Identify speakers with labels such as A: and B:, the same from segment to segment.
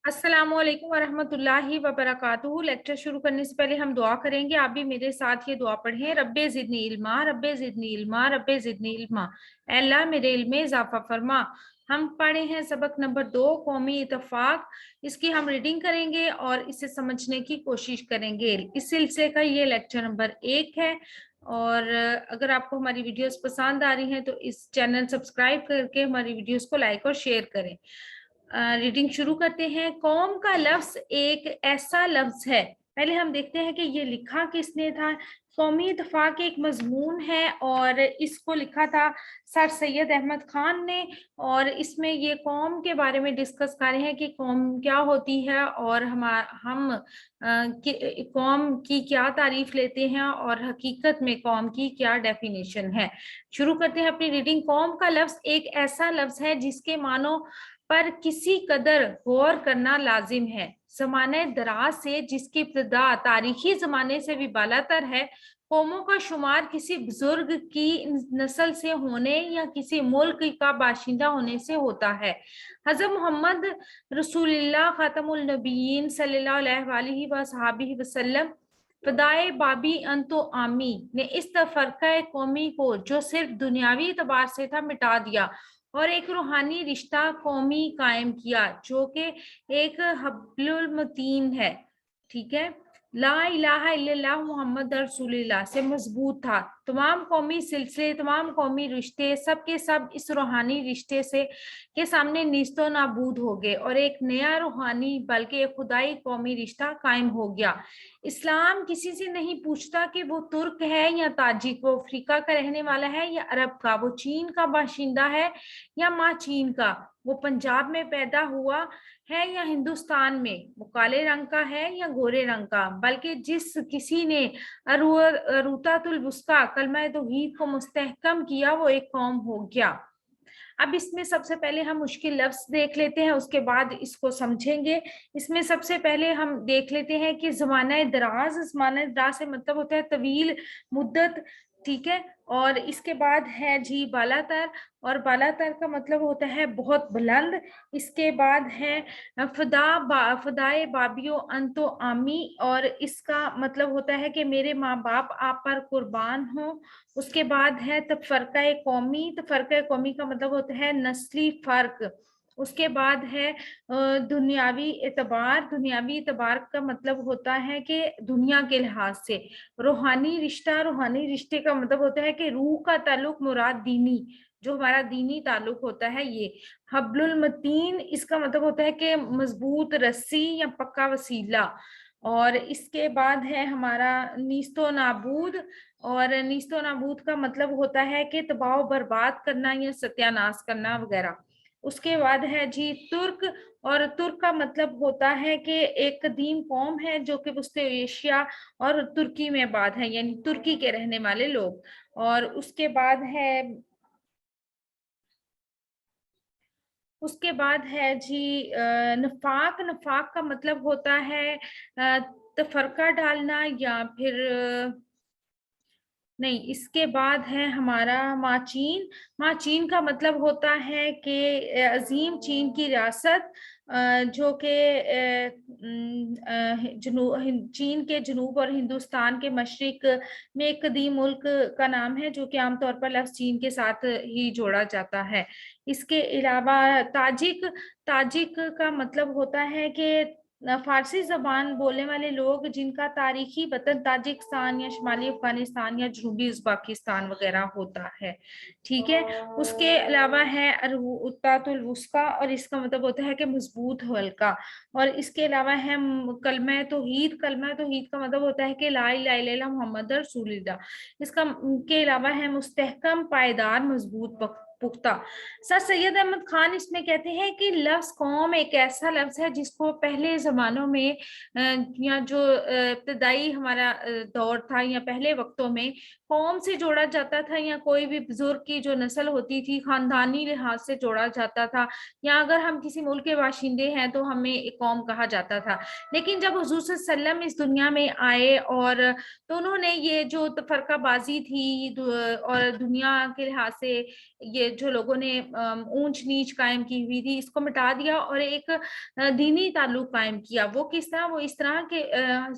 A: अस्सलामु अलैकुम वरहमतुल्लाहि वबरकातुहू। लेक्चर शुरू करने से पहले हम दुआ करेंगे। आप भी मेरे साथ ये दुआ पढ़ें। रब्बे ज़िदनी इल्मा, रब्बे ज़िदनी इल्मा, रब्बे ज़िदनी इल्मा। ऐ अल्लाह मेरे इल्म में इजाफा फरमा। हम पढ़े हैं सबक नंबर 2 कौमी इत्तफाक। इसकी हम रीडिंग करेंगे और इसे समझने की कोशिश करेंगे। इस सिलसिले का ये लेक्चर नंबर 1 है। और अगर आपको हमारी वीडियोस पसंद आ रही हैं तो इस चैनल सब्सक्राइब करके हमारी वीडियोस को लाइक और शेयर करें। रीडिंग शुरू करते हैं। कौम का लफ्ज एक ऐसा लफ्ज है। पहले हम देखते हैं कि ये लिखा किसने था। कौमी इत्तफाक एक मजमून है और इसको लिखा था सर सैयद अहमद खान ने। और इसमें ये कौम के बारे में डिस्कस कर रहे हैं कि कौम क्या होती है और हम कौम की क्या तारीफ लेते हैं और हकीकत में कौम की क्या डेफिनेशन है। शुरू करते हैं अपनी रीडिंग। कौम का लफ्ज एक ऐसा लफ्ज है जिसके मानो पर किसी कदर गौर करना लाजिम है। जमाने दराज से जिसकी इब्तिदा तारीखी जमाने से भी बालातर है। कौमों का शुमार किसी बुजुर्ग की नस्ल से होने या किसी मुल्क का बाशिंदा होने से होता है। हज़रत मोहम्मद रसूलुल्लाह खातमुल नबीयीन सल्लल्लाहु अलैहि वसल्लम वसल्लम फदाए बाबी अंतो आमी ने इस तफरका कौमी को जो सिर्फ दुनियावी एतबार से था मिटा दिया और एक रूहानी रिश्ता कौमी कायम किया जो कि एक हब्लुल मतीन है। ठीक है। ला इलाहा इल्लल्लाह मुहम्मद रसूलुल्लाह से मजबूत था। तमाम कौमी सिलसिले, तमाम कौमी रिश्ते सब के सब इस रूहानी रिश्ते से के सामने निस्तो नाबूद हो गए और एक नया रूहानी बल्कि एक खुदाई कौमी रिश्ता कायम हो गया। इस्लाम किसी से नहीं पूछता कि वो तुर्क है या ताजिक, वो अफ्रीका का रहने वाला है या अरब का, वो चीन का बाशिंदा है या माँ चीन का, वो पंजाब में पैदा हुआ है या हिंदुस्तान में, वो काले रंग का है या गोरे रंग का, बल्कि जिस किसी ने अरूतातुल वुस्का कलमा तौहीद को मुस्तहकम किया वो एक कौम हो गया। अब इसमें सबसे पहले हम मुश्किल लफ्ज देख लेते हैं, उसके बाद इसको समझेंगे। इसमें सबसे पहले हम देख लेते हैं कि ज़माना दराज से मतलब होता है तवील मुद्दत। ठीक है। और इसके बाद है जी बालातर, और बालातर का मतलब होता है बहुत बुलंद। इसके बाद है फदाए बाबियो अंतो आमी, और इसका मतलब होता है कि मेरे माँ बाप आप पर कुर्बान हो। उसके बाद है तफरका कौमी, तफरका कौमी का मतलब होता है नस्ली फर्क। उसके बाद है दुनियावी एतबार, दुनियावी एतबार का मतलब होता है कि दुनिया के लिहाज से। रूहानी रिश्ता, रूहानी रिश्ते का मतलब होता है कि रूह का ताल्लुक मुराद दीनी, जो हमारा दीनी ताल्लुक होता है ये। हब्लुल मतीन इसका मतलब होता है कि मजबूत रस्सी या पक्का वसीला। और इसके बाद है हमारा नीस्तो नाबूद, और नीस्तो नाबूद का मतलब होता है कि तबाह बर्बाद करना या सत्यानाश करना वगैरह। उसके बाद है जी तुर्क, और तुर्क का मतलब होता है कि एक कदीम कौम है जो कि वस्ती एशिया और तुर्की में आबाद है, यानी तुर्की के रहने वाले लोग। और उसके बाद है जी नफाक, नफाक का मतलब होता है तफरका डालना या फिर नहीं। इसके बाद है हमारा माचीन। माचीन का मतलब होता है कि अजीम चीन की रियासत, जो कि चीन के जनूब और हिंदुस्तान के मशरिक में एक कदीम मुल्क का नाम है जो कि आमतौर पर लफ्ज चीन के साथ ही जोड़ा जाता है। इसके अलावा ताजिक, ताजिक का मतलब होता है कि फारसी जबान बोलने वाले लोग जिनका तारीखी वतन ताजिकिस्तान या शुमाली अफगानिस्तान या जनूबी उज़्बेकिस्तान वगैरह होता है। ठीक है। उसके अलावा है अरूतातुल वुस्का, और इसका मतलब होता है कि मजबूत हल्का। और इसके अलावा है कलमा तौहीद, कलमा तौहीद का मतलब होता है कि ला इलाहा इल्लल्लाह मुहम्मद रसूलुल्लाह। इसका के अलावा है मुस्तहकम, पायदार, मजबूत, पुख्ता। सर सैयद अहमद खान इसमें कहते हैं कि लफ्ज कौम एक ऐसा लफ्ज है जिसको पहले जमानों में या जो इब्तदाई हमारा दौर था या पहले वक्तों में कौम से जोड़ा जाता था, या कोई भी बुजुर्ग की जो नस्ल होती थी खानदानी लिहाज से जोड़ा जाता था, या अगर हम किसी मुल्क के बाशिंदे हैं तो हमें एक कौम कहा जाता था। लेकिन जब हुजूर सल्लल्लाहु अलैहि वसल्लम इस दुनिया में आए और तो उन्होंने ये जो तफरकाबाजी थी और दुनिया के लिहाज से ये जो लोगों ने ऊंच नीच कायम की हुई थी, इसको मिटा दिया और एक दीनी ताल्लुक कायम किया। वो किस तरह? वो इस तरह के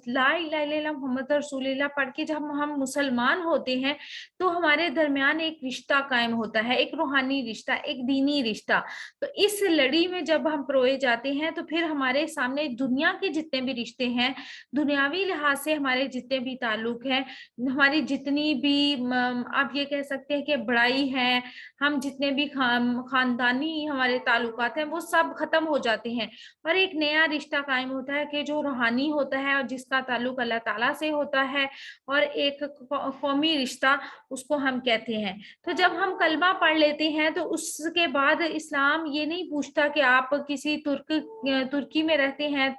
A: ला इलाहा इल्लल्लाह मोहम्मद रसूलुल्लाह पढ़ के जब हम मुसलमान होते हैं तो हमारे दरमियान एक रिश्ता कायम होता है, एक रूहानी रिश्ता, एक दीनी रिश्ता। तो इस लड़ी में जब हम परोए जाते हैं तो फिर हमारे सामने दुनिया के जितने भी रिश्ते हैं, दुनियावी लिहाज से हमारे जितने भी ताल्लुक हैं, हमारी जितनी भी आप ये कह सकते हैं कि बड़ाई है, हम जितने भी खानदानी हमारे ताल्लुकात हैं, वो सब खत्म हो जाते हैं और एक नया रिश्ता कायम होता है कि जो रूहानी होता है और जिसका ताल्लुक अल्लाह ताला से होता है, और एक कौमी रिश्ता उसको हम कहते हैं। तो जब हम कलमा पढ़ लेते हैं तो उसके बाद इस्लाम ये नहीं पूछता कि आप किसी तुर्की में रहते हैं,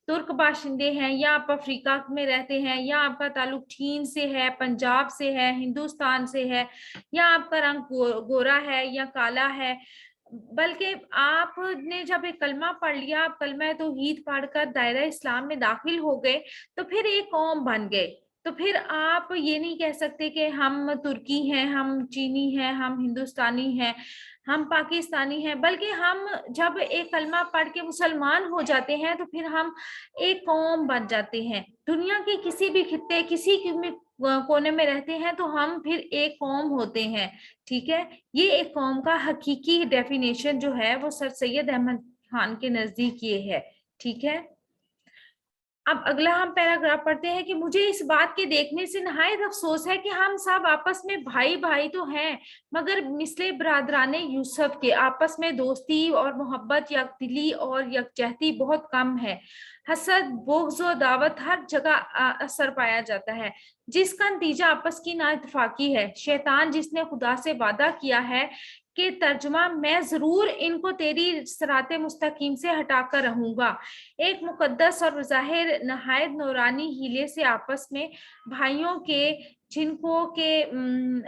A: तुर्क बाशिंदे हैं, या आप अफ्रीका में रहते हैं, या आपका ताल्लुक चीन से है, पंजाब से है, हिंदुस्तान से है, या आपका रंग गोरा है या काला है। बल्कि आपने जब एक कलमा पढ़ लिया, आप कलमा तौहीद पढ़कर दायरा इस्लाम में दाखिल हो गए तो फिर एक कौम बन गए। तो फिर आप ये नहीं कह सकते कि हम तुर्की हैं, हम चीनी हैं, हम हिंदुस्तानी हैं, हम पाकिस्तानी हैं, बल्कि हम जब एक कलमा पढ़ के मुसलमान हो जाते हैं तो फिर हम एक कौम बन जाते हैं। दुनिया के किसी भी खित्ते, किसी कोने में रहते हैं तो हम फिर एक कौम होते हैं। ठीक है, ये एक कौम का हकीकी डेफिनेशन जो है वो सर सैयद अहमद खान के नजदीक ये है। ठीक है, अब अगला हम पैराग्राफ पढ़ते हैं कि मुझे इस बात के देखने से नहायत अफसोस है कि हम सब आपस में भाई भाई तो हैं, मगर मिसले बरादराने यूसुफ के आपस में दोस्ती और मोहब्बत, यकदिली और यकजहती बहुत कम है। हसद, बुग़्ज़ और दावत हर जगह असर पाया जाता है, जिसका नतीजा आपस की नाइतफाकी है। शैतान जिसने खुदा से वादा किया है कि तर्जुमा मैं जरूर इनको तेरी सिराते मुस्तकीम से हटाकर रहूंगा, एक मुकद्दस और ज़ाहिर नहायत नूरानी हीले से आपस में भाइयों के, जिनको के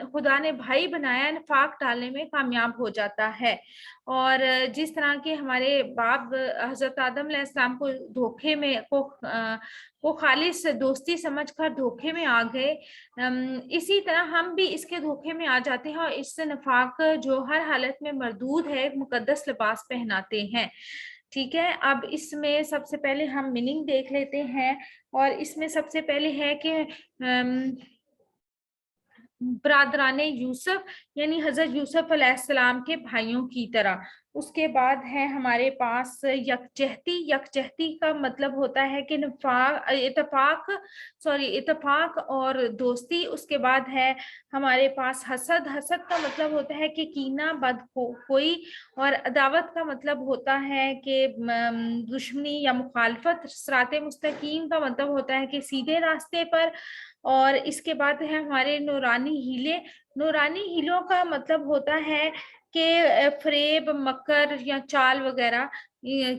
A: खुदा ने भाई बनाया, निफाक डालने में कामयाब हो जाता है। और जिस तरह के हमारे बाप हजरत आदम अलैहिस्सलाम को धोखे में को खालिस दोस्ती समझकर धोखे में आ गए, इसी तरह हम भी इसके धोखे में आ जाते हैं और इससे निफाक जो हर हालत में मरदूद है, एक मुकद्दस लिबास पहनाते हैं। ठीक है, अब इसमें सबसे पहले हम मीनिंग देख लेते हैं, और इसमें सबसे पहले है कि बरादराने यूसुफ यानी हजरत यूसुफ अलैहिस्सलाम के भाइयों की तरह। उसके बाद है हमारे पास यकजहती। यकजहती का मतलब होता है कि इतफाक और दोस्ती। उसके बाद है हमारे पास हसद। हसद का मतलब होता है कि कीना, कोई। और अदावत का मतलब होता है कि दुश्मनी या मुखालफत। सिराते मुस्तकीम का मतलब होता है कि सीधे रास्ते पर। और इसके बाद है हमारे नूरानी हीले। नूरानी हीलों का मतलब होता है कि फरेब, मकर या चाल वगैरह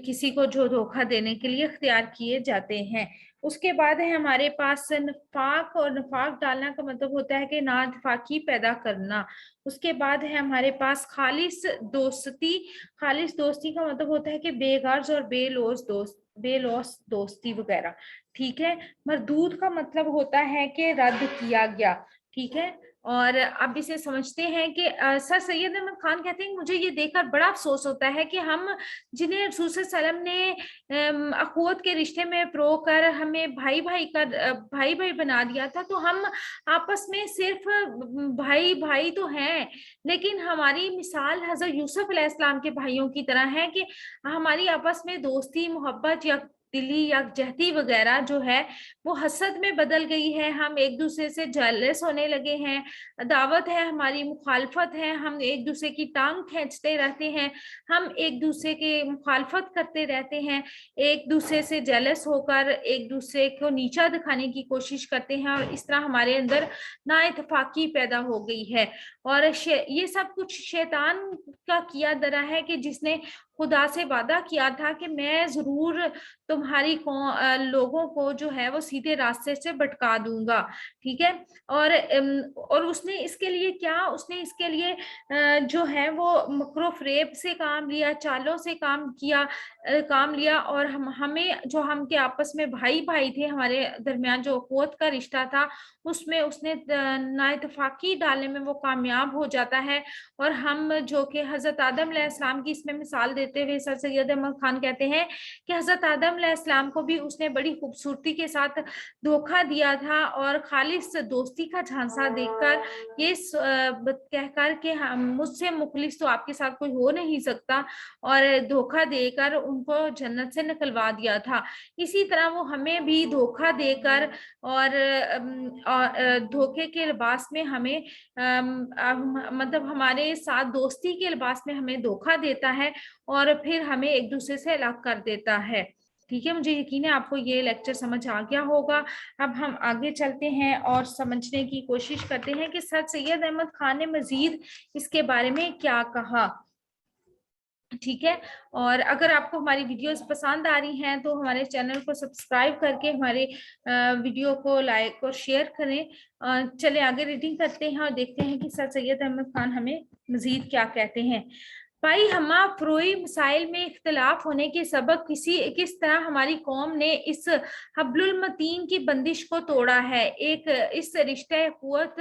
A: किसी को जो धोखा देने के लिए इख्तियार किए जाते हैं। उसके बाद है हमारे पास निफाक। और निफाक डालना का मतलब होता है कि नाइतफाकी पैदा करना। उसके बाद है हमारे पास खालिस दोस्ती। खालिस दोस्ती का मतलब होता है कि बेगर्ज और बेलौस दोस्ती वगैरह। ठीक है, मरदूद का मतलब होता है कि रद्द किया गया। ठीक है, और अब इसे समझते हैं कि सर सैयद अहमद खान कहते हैं मुझे ये देखकर बड़ा अफसोस होता है कि हम जिन्हें रसूल सल्लल्लाहु अलैहि वसल्लम ने अखुवत के रिश्ते में प्रो कर हमें भाई भाई बना दिया था, तो हम आपस में सिर्फ भाई भाई तो हैं, लेकिन हमारी मिसाल हजरत यूसुफ अलैहिस्सलाम के भाइयों की तरह है कि हमारी आपस में दोस्ती, मोहब्बत या दिली यकजहती वगैरह जो है वो हसद में बदल गई है। हम एक दूसरे से जेलस होने लगे हैं। दावत है हमारी मुखालफत है, हम एक दूसरे की टांग खींचते रहते हैं, हम एक दूसरे के मुखालफत करते रहते हैं, एक दूसरे से जेलस होकर एक दूसरे को नीचा दिखाने की कोशिश करते हैं, और इस तरह हमारे अंदर नाइतफाकी पैदा हो गई है। और ये सब कुछ शैतान का किया धरा है कि जिसने खुदा से वादा किया था कि मैं जरूर तुम्हारी लोगों को जो है वो सीधे रास्ते से भटका दूंगा। ठीक है, और उसने इसके लिए जो है वो मकरो फरेब से काम लिया, चालों से काम किया, काम लिया और हमें जो हम के आपस में भाई भाई थे, हमारे दरमियान जो अखुवत का रिश्ता था, उसमें उसने नाइतफाकी डालने में वो कामयाब हो जाता है। और हम जो कि हजरत आदम अलैहिस्सलाम की इसमें मिसाल देते हुए सर सैयद अहमद खान कहते हैं कि हजरत आदम अलैहिस्सलाम को भी उसने बड़ी खूबसूरती के साथ धोखा दिया था, और खालिस दोस्ती का झांसा देकर ये कहकर के हम मुझसे मुखलिस तो आपके साथ कोई हो नहीं सकता, और धोखा देकर उनको जन्नत से निकलवा दिया था। इसी तरह वो हमें भी धोखा देकर और धोखे के लिबास में हमें मतलब हमारे साथ दोस्ती के लिबास में हमें धोखा देता है और फिर हमें एक दूसरे से अलग कर देता है। ठीक है, मुझे यकीन है आपको ये लेक्चर समझ आ गया होगा। अब हम आगे चलते हैं और समझने की कोशिश करते हैं कि सर सैयद अहमद खान ने मजीद इसके बारे में क्या कहा। ठीक है, और अगर आपको हमारी वीडियोस पसंद आ रही हैं तो हमारे चैनल को सब्सक्राइब करके हमारे वीडियो को लाइक और शेयर करें। चले आगे रीडिंग करते हैं और देखते हैं कि सर सैयद अहमद खान हमें मजीद क्या कहते हैं। भाई हमा फ्रोई मसाइल में इख्तलाफ होने के सबब किस तरह हमारी कौम ने इस हब्लुल मतीन की बंदिश को तोड़ा है, एक इस रिश्ते कुव्वत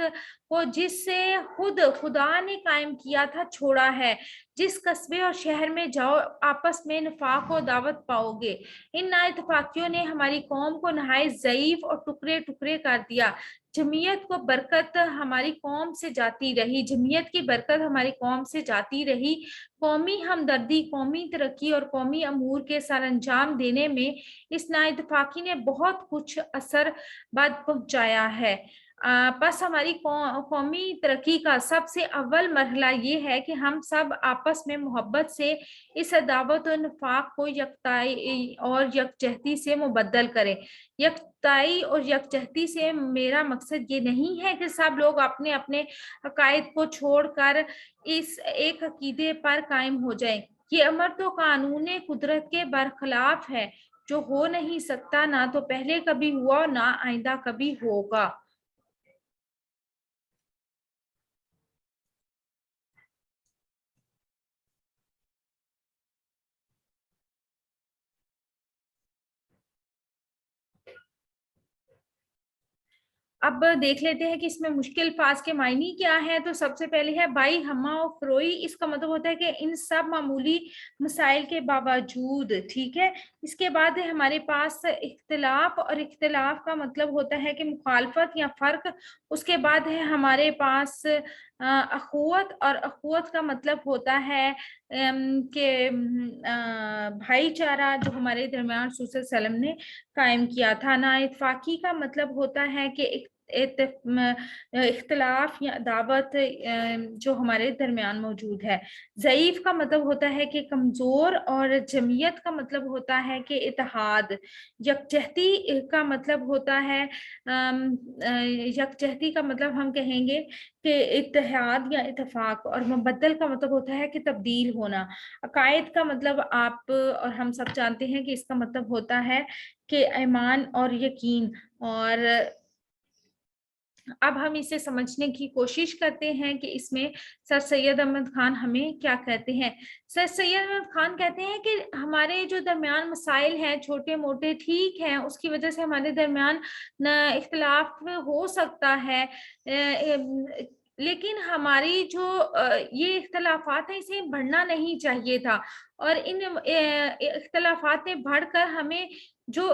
A: को जिससे खुद खुदा ने कायम किया था छोड़ा है। जिस कस्बे और शहर में जाओ आपस में नफाक और दावत पाओगे। इन नाइतफाकियों ने हमारी कौम को नहायत ज़ईफ और टुकड़े टुकड़े कर दिया। जमीयत को बरकत हमारी कौम से जाती रही, जमीयत की बरकत हमारी कौम से जाती रही। कौमी हमदर्दी, कौमी तरक्की और कौमी अमूर के सर अंजाम देने में इस नाइतफाकी ने बहुत कुछ असर बाद पहुंचाया है। बस हमारी कौमी तरक्की का सबसे अव्वल मरहला ये है कि हम सब आपस में मोहब्बत से इस दावत और नफाक को यकताई और यकजहती से मुबद्दल करें। यकताई और यकजहती से मेरा मकसद ये नहीं है कि सब लोग अपने अपने अकायद को छोड़कर इस एक अकीदे पर कायम हो जाएं। ये अमर तो कानून कुदरत के बरखिलाफ है, जो हो नहीं सकता, ना तो पहले कभी हुआ ना आइंदा कभी होगा। अब देख लेते हैं कि इसमें मुश्किल फाज के मायने क्या है। तो सबसे पहले है बाई हमा और फ्रोई। इसका मतलब होता है कि इन सब मामूली मसाइल के बावजूद, ठीक है। इसके बाद है हमारे पास इख्तिलाफ, और इख्तिलाफ का मतलब होता है कि मुखालफत या फर्क। उसके बाद है हमारे पास अखुवत, और अखुवत का मतलब होता है कि भाईचारा जो हमारे दरमियान रसूल सल्लल्लाहु अलैहि वसल्लम ने कायम किया था। ना इत्तफाकी का मतलब होता है कि इख्तलाफ या दावत जो हमारे दरमियान मौजूद है। ज़ईफ का मतलब होता है कि कमज़ोर, और जमीयत का मतलब होता है कि इत्तेहाद। यकजहती का मतलब होता है यकजहती का मतलब हम कहेंगे कि इत्तेहाद या इत्तेफाक, और मुबद्दल का मतलब होता है कि तब्दील होना। अकायद का मतलब आप और हम सब जानते हैं कि इसका मतलब होता है कि ईमान और यकीन। और अब हम इसे समझने की कोशिश करते हैं कि इसमें सर सैयद अहमद खान हमें क्या कहते हैं। सर सैयद अहमद खान कहते हैं कि हमारे जो दरमियान मसाइल हैं छोटे मोटे, ठीक हैं, उसकी वजह से हमारे दरमियान इख्तिलाफ हो सकता है, लेकिन हमारी जो ये इख्तलाफात है इसे बढ़ना नहीं चाहिए था। और इन इख्तलाफात ने बढ़कर हमें जो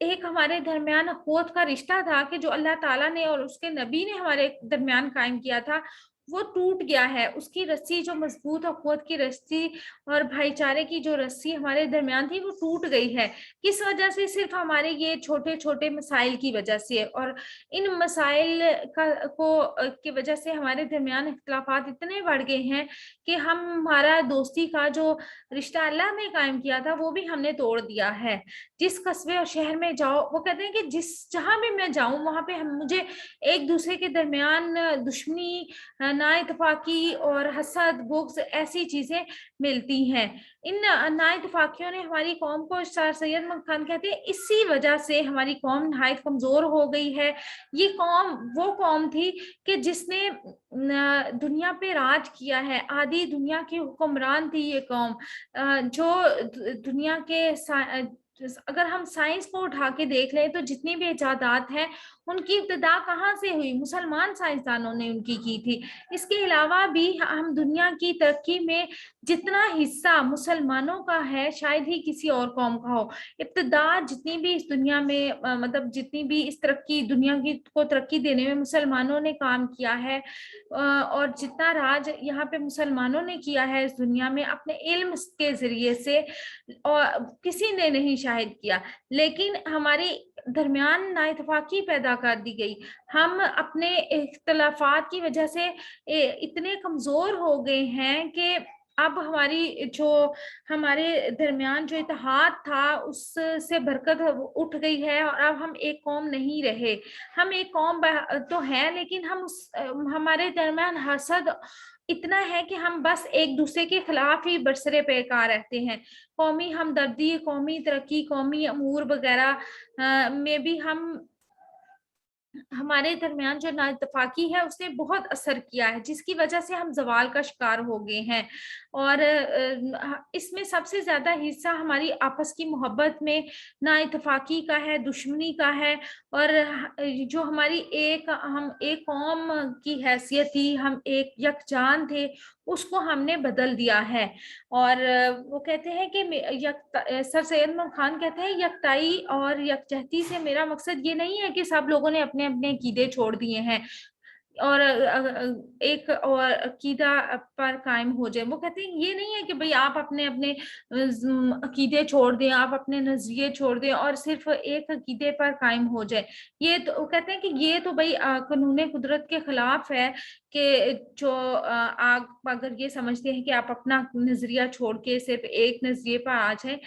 A: एक हमारे दरमियान अखुवत का रिश्ता था कि जो अल्लाह ताला ने और उसके नबी ने हमारे दरमियान कायम किया था, वो टूट गया है। उसकी रस्सी, जो मजबूत अखुवत की रस्सी और भाईचारे की जो रस्सी हमारे दरमियान थी, वो टूट गई है। किस वजह से? सिर्फ हमारे ये छोटे छोटे मसाइल की वजह से। और इन मसाइल की वजह से हमारे दरमियान इख्तलाफात इतने बढ़ गए हैं कि हमारा दोस्ती का जो रिश्ता अल्लाह ने कायम किया था वो भी हमने तोड़ दिया है। जिस कस्बे और शहर में जाओ, वो कहते हैं कि जहां भी मैं जाऊं वहां पे हम मुझे एक दूसरे के दरमियान दुश्मनी नाइतफाकी और हसद, बुग़्ज़ ऐसी चीज़ें मिलती हैं। इन नाइतफाकियों ने हमारी कौम को, सर सैयद अहमद खान कहते हैं, इसी वजह से हमारी कौम नहायत कमज़ोर हो गई है। ये कौम वो कौम थी कि जिसने दुनिया पे राज किया है, आधी दुनिया की हुक्मरान थी ये कौम। जो दुनिया के अगर हम साइंस को उठा के देख लें तो जितनी भी इजादात हैं उनकी इब्तिदा कहाँ से हुई? मुसलमान साइंसदानों ने उनकी की थी। इसके अलावा भी हम दुनिया की तरक्की में जितना हिस्सा मुसलमानों का है शायद ही किसी और कौम का हो। इब्तिदा जितनी भी इस दुनिया में मतलब जितनी भी इस तरक्की दुनिया की को तरक्की देने में मुसलमानों ने काम किया है, और जितना राज यहाँ पे मुसलमानों ने किया है इस दुनिया में अपने इल्म के जरिए से, और किसी ने नहीं शायद किया। लेकिन हमारी दरमियान नाइतफाकी पैदा कर दी गई। हम अपने इख्तलाफात की वजह से इतने कमजोर हो गए हैं कि अब हमारी जो हमारे दरमियान जो इत्तेहाद था उससे बरकत उठ गई है, और अब हम एक कौम नहीं रहे। हम एक कौम तो है, लेकिन हम हमारे दरमियान हसद इतना है कि हम बस एक दूसरे के खिलाफ ही बरसरे पेकार रहते हैं। कौमी हमदर्दी, कौमी तरक्की, कौमी अमूर वगैरह में भी हमारे दरमियान जो नाइतफाकी है उसने बहुत असर किया है, जिसकी वजह से हम जवाल का शिकार हो गए हैं। और इसमें सबसे ज्यादा हिस्सा हमारी आपस की मोहब्बत में नाइतफाकी का है, दुश्मनी का है। और जो हमारी हम एक कौम की हैसियत थी, हम एक यकजान थे, उसको हमने बदल दिया है। और वो कहते हैं कि सर सैयद अहमद खान कहते हैं, यकताई और यकजहती से मेरा मकसद ये नहीं है कि सब लोगों ने अपने अपने अकीदे छोड़ दिए हैं और एक और अकीदा पर कायम हो जाए। वो कहते हैं ये नहीं है कि भाई आप अपने अपने अकीदे छोड़ दें, आप अपने नजरिए छोड़ दें और सिर्फ एक अकीदे पर कायम हो जाए। ये तो वो कहते हैं कि ये तो भाई कानून कुदरत के खिलाफ है कि जो आप अगर ये समझते हैं कि आप अपना नजरिया छोड़ के सिर्फ एक नजरिए पर आ जाए।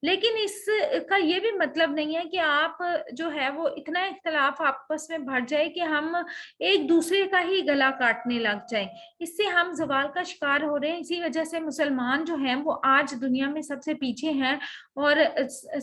A: लेकिन इसका ये भी मतलब नहीं है कि आप जो है वो इतना इख्तलाफ आपस में बढ़ जाए कि हम एक दूसरे का ही गला काटने लग जाए। इससे हम ज़वाल का शिकार हो रहे हैं। इसी वजह से मुसलमान जो हैं वो आज दुनिया में सबसे पीछे हैं, और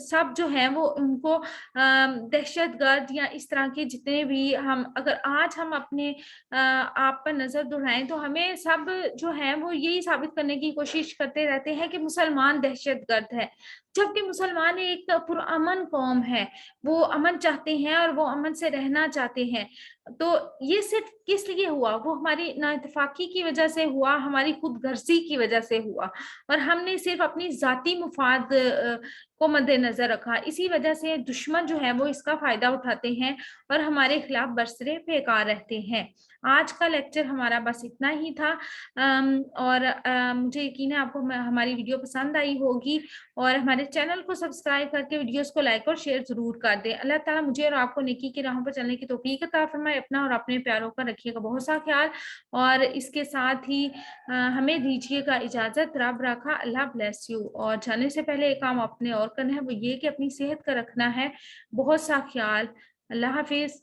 A: सब जो हैं वो उनको दहशतगर्द या इस तरह के जितने भी अगर आज हम अपने आप पर नजर दोहराएं तो हमें सब जो है वो यही साबित करने की कोशिश करते रहते हैं कि मुसलमान दहशतगर्द है, जबकि मुसलमान एक पुरअमन कौम है। वो अमन चाहते हैं और वो अमन से रहना चाहते हैं। तो ये सिर्फ किस लिए हुआ? वो हमारी नाइतफाकी की वजह से हुआ, हमारी खुदगर्जी की वजह से हुआ, और हमने सिर्फ अपनी जाती मुफाद को मद्देनजर रखा। इसी वजह से दुश्मन जो है वो इसका फायदा उठाते हैं और हमारे खिलाफ बरसरे बेकार रहते हैं। आज का लेक्चर हमारा बस इतना ही था। और मुझे यकीन है आपको हमारी वीडियो पसंद आई होगी, और हमारे चैनल को सब्सक्राइब करके वीडियोस को लाइक और शेयर जरूर कर दें। अल्लाह ताला मुझे और आपको नेकी की राहों पर चलने की तौफीक अता फरमाए। अपना और अपने प्यारों का रखिएगा बहुत सा ख्याल, और इसके साथ ही हमें दीजिएगा इजाजत। रब रखा, अल्लाह ब्लेस यू। और जाने से पहले एक काम अपने और करना है, वो ये कि अपनी सेहत का रखना है बहुत सा ख्याल। अल्लाह हाफिज।